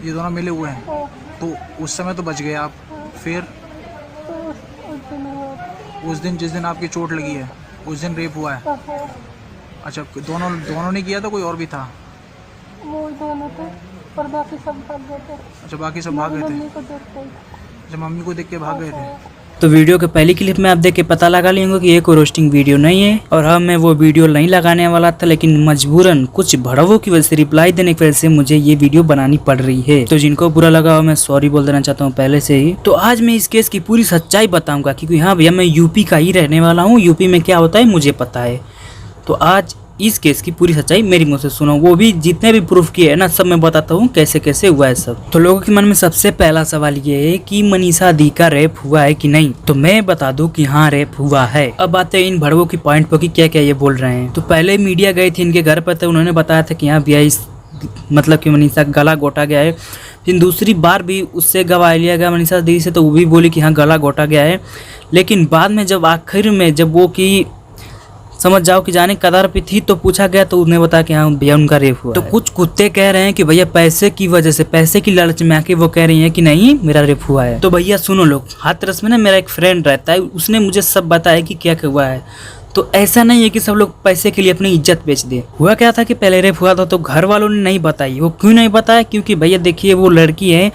ये दोनों मिले हुए हैं। हाँ, तो उस समय तो बच गए आप, फिर तो उस दिन हुआ। उस दिन जिस दिन आपकी चोट लगी है उस दिन रेप हुआ है। हाँ, अच्छा, दोनों ने किया था, कोई और भी था? वो ही दोनों थे और बाकी सब भाग गए थे। अच्छा, बाकी सब भाग गए थे। मम्मी को देखते ही। अच्छा, मम्मी को देख के भाग गए थे। तो वीडियो के पहली क्लिप में आप देख के पता लगा लेंगे कि ये कोई रोस्टिंग वीडियो नहीं है। और हाँ, मैं वो वीडियो नहीं लगाने वाला था, लेकिन मजबूरन कुछ भड़वों की वजह से, रिप्लाई देने की वजह से मुझे ये वीडियो बनानी पड़ रही है। तो जिनको बुरा लगा हो मैं सॉरी बोल देना चाहता हूँ पहले से ही। तो आज मैं इस केस की पूरी सच्चाई बताऊंगा, क्योंकि हाँ भैया, मैं यूपी का ही रहने वाला हूँ। यूपी में क्या होता है मुझे पता है। तो आज इस केस की पूरी सच्चाई मेरी मुंह से सुनो, वो भी जितने भी प्रूफ किए है ना, सब मैं बताता हूँ कैसे कैसे हुआ है सब। तो लोगों के मन में सबसे पहला सवाल ये है कि मनीषा दी का रेप हुआ है कि नहीं। तो मैं बता दूं कि हाँ, रेप हुआ है। अब आते हैं इन भड़वों की पॉइंट पर कि क्या क्या ये बोल रहे हैं। तो पहले मीडिया गई थी इनके घर पर, तो उन्होंने बताया था कि हाँ भैया, इस मतलब कि मनीषा गला घोटा गया है। फिर दूसरी बार भी उससे गवाही लिया गया मनीषा दी से, तो वो भी बोली कि हाँ गला घोटा गया है। लेकिन बाद में जब आखिर में जब वो की समझ जाओ कि जाने कदार पे थी, तो पूछा गया तो उन्हें बताया कि हाँ भैया उनका रेप हुआ। तो कुछ कुत्ते कह रहे हैं कि भैया पैसे की वजह से, पैसे की लालच में आके वो कह रही हैं कि नहीं मेरा रेप हुआ है। तो भैया सुनो लोग, हाथरस में ना मेरा एक फ्रेंड रहता है, उसने मुझे सब बताया कि क्या क्या हुआ है। तो ऐसा नहीं है कि सब लोग पैसे के लिए अपनी इज्जत बेच दे। हुआ क्या था कि पहले रेप हुआ था तो घर वालों ने नहीं बताई। वो क्यों नहीं बताया? क्योंकि भैया देखिए, वो लड़की है,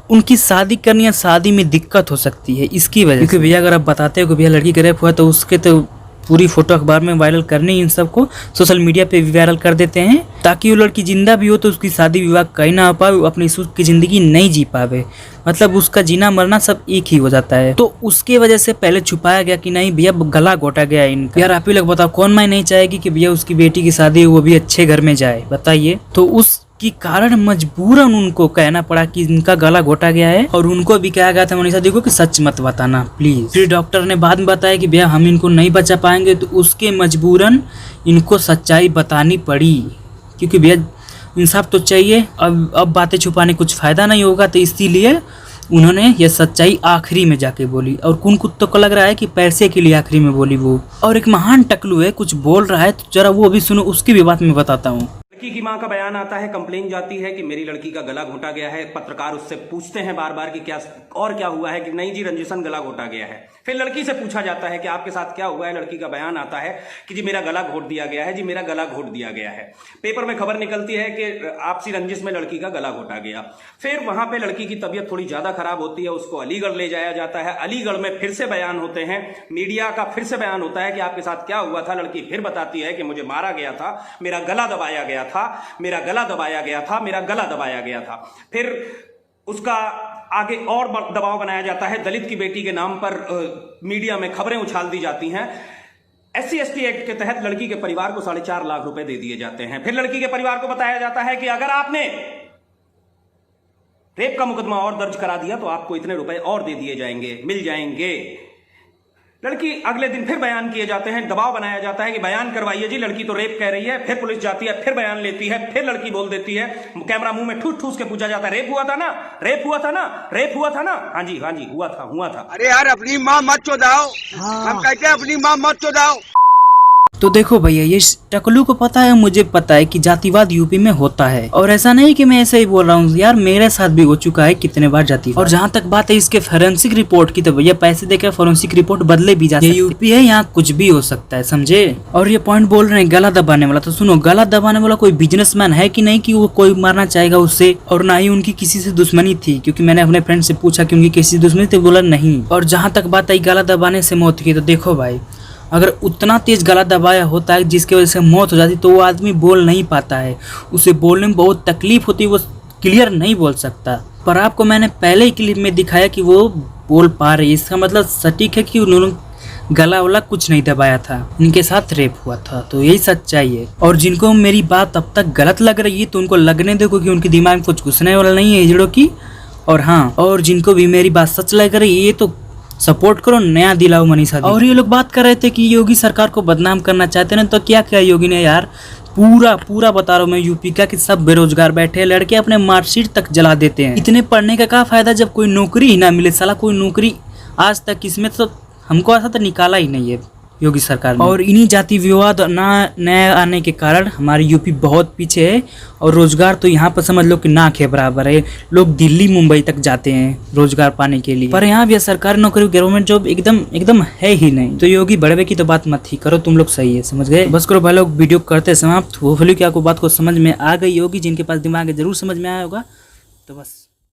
उनकी शादी करनी है, शादी में दिक्कत हो सकती है इसकी वजह। क्योंकि भैया अगर आप बताते हो कि भैया लड़की का रेप हुआ, तो उसके तो पूरी फोटो अखबार में वायरल करनी, इन सबको सोशल मीडिया पे भी वायरल कर देते हैं, ताकि वो लड़की जिंदा भी हो तो उसकी शादी विवाह कहीं ना हो पाए, अपनी सुख की जिंदगी नहीं जी पावे। मतलब उसका जीना मरना सब एक ही हो जाता है। तो उसके वजह से पहले छुपाया गया कि नहीं भैया गला घोटा गया है इनका। यार आप ही लोग बताओ, कौन माँ नहीं चाहेगी कि भैया उसकी बेटी की शादी वो भी अच्छे घर में जाए, बताइए। तो उस की कारण मजबूरन उनको कहना पड़ा कि इनका गला घोटा गया है। और उनको भी कहा गया था मनीषा दी को कि सच मत बताना प्लीज। फिर डॉक्टर ने बाद में बताया कि भैया हम इनको नहीं बचा पाएंगे, तो उसके मजबूरन इनको सच्चाई बतानी पड़ी, क्योंकि भैया इंसाफ तो चाहिए। अब बातें छुपाने कुछ फायदा नहीं होगा, तो इसीलिए उन्होंने ये सच्चाई आखिरी में जाके बोली। और कुन कुत्तों को लग रहा है कि पैसे के लिए आखिरी में बोली वो। और एक महान टकलू है, कुछ बोल रहा है, तो जरा वो भी सुनो, उसकी भी बात मैं बताता हूँ। लड़की की मां का बयान आता है, कंप्लेन जाती है कि मेरी लड़की का गला घोटा गया है। पत्रकार उससे पूछते हैं बार बार कि क्या हुआ है, कि नहीं जी रंजिशन गला घोटा गया है। फिर लड़की से पूछा जाता है कि आपके साथ क्या हुआ है। लड़की का बयान आता है कि जी मेरा गला घोट दिया गया है, जी मेरा गला घोट दिया गया है। पेपर में खबर निकलती है कि आपसी रंजिश में लड़की का गला घोटा गया। फिर वहां पे लड़की की तबीयत थोड़ी ज्यादा खराब होती है, उसको अलीगढ़ ले जाया जाता है। अलीगढ़ में फिर से बयान होते हैं, मीडिया का फिर से बयान होता है कि आपके साथ क्या हुआ था। लड़की फिर बताती है कि मुझे मारा गया था, मेरा गला दबाया गया था, मेरा गला दबाया गया था, मेरा गला दबाया गया था। फिर उसका आगे और दबाव बनाया जाता है, दलित की बेटी के नाम पर मीडिया में खबरें उछाल दी जाती हैं। SC/ST एक्ट के तहत लड़की के परिवार को 4.5 लाख रुपए दे दिए जाते हैं। फिर लड़की के परिवार को बताया जाता है कि अगर आपने रेप का मुकदमा और दर्ज करा दिया तो आपको इतने रुपए और दे दिए जाएंगे, मिल जाएंगे। लड़की अगले दिन फिर बयान किए जाते हैं, दबाव बनाया जाता है कि बयान करवाइए जी, लड़की तो रेप कह रही है। फिर पुलिस जाती है, फिर बयान लेती है, फिर लड़की बोल देती है, कैमरा मुंह में ठूस ठूस के पूछा जाता है, रेप हुआ था ना, रेप हुआ था ना, रेप हुआ था ना। हाँ जी हुआ था। अरे यार अपनी माँ मत चोदाओ। हम कहते हैं अपनी माँ मत चोदाओ। तो देखो भैया, ये टकलू को पता है, मुझे पता है कि जातिवाद यूपी में होता है। और ऐसा नहीं कि मैं ऐसे ही बोल रहा हूँ यार, मेरे साथ भी हो चुका है कितने बार जातिवाद। और जहाँ तक बात है इसके फोरेंसिक रिपोर्ट की, तो भैया पैसे देकर फोरेंसिक रिपोर्ट बदले भी जा सकते हैं। यूपी है, यहाँ कुछ भी हो सकता है, समझे। और ये पॉइंट बोल रहे हैं गला दबाने वाला, तो सुनो, गला दबाने वाला कोई बिजनेसमैन है कि नहीं कि वो कोई मारना चाहेगा उससे। और ना ही उनकी किसी से दुश्मनी थी, क्योंकि मैंने अपने फ्रेंड से पूछा कि उनकी किसी दुश्मनी थी, बोला नहीं। और जहाँ तक बात आई गला दबाने से मौत की, तो देखो भाई, अगर उतना तेज गला दबाया होता है जिसकी वजह से मौत हो जाती, तो वो आदमी बोल नहीं पाता है, उसे बोलने में बहुत तकलीफ होती है, वो क्लियर नहीं बोल सकता। पर आपको मैंने पहले ही क्लिप में दिखाया कि वो बोल पा रही है, इसका मतलब सटीक है कि उन्होंने गला वाला कुछ नहीं दबाया था, इनके साथ रेप हुआ था। तो यही सच्चाई है। और जिनको मेरी बात अब तक गलत लग रही है, तो उनको लगने दो, क्योंकि उनके दिमाग में कुछ घुसने वाला नहीं है हिजड़ों की। और हाँ, और जिनको भी मेरी बात सच लग रही है, तो सपोर्ट करो, नया दिलाओ मनीषा दी। और ये लोग बात कर रहे थे कि योगी सरकार को बदनाम करना चाहते हैं, तो क्या क्या योगी ने यार पूरा बता रहा हूँ मैं यूपी का, कि सब बेरोजगार बैठे लड़के अपने मार्कशीट तक जला देते हैं। इतने पढ़ने का क्या फायदा जब कोई नौकरी ही ना मिले। साला कोई नौकरी आज तक इसमें तो हमको ऐसा तो निकाला ही नहीं है। योगी सरकार में। और इन्हीं जाति विवाद ना नए आने के कारण हमारी यूपी बहुत पीछे है और रोजगार तो यहाँ पर समझ लो कि ना के बराबर है। लोग दिल्ली मुंबई तक जाते हैं रोजगार पाने के लिए, पर यहाँ भी सरकारी नौकरी गवर्नमेंट जॉब एकदम है ही नहीं। तो योगी बड़वे की तो बात मत ही करो, तुम लोग सही है, समझ गए। बस करो भाई लोग, वीडियो करते समाप्त। होपफुली कि आपको बात को समझ में आ गई होगी, जिनके पास दिमाग है जरूर समझ में आया होगा। तो बस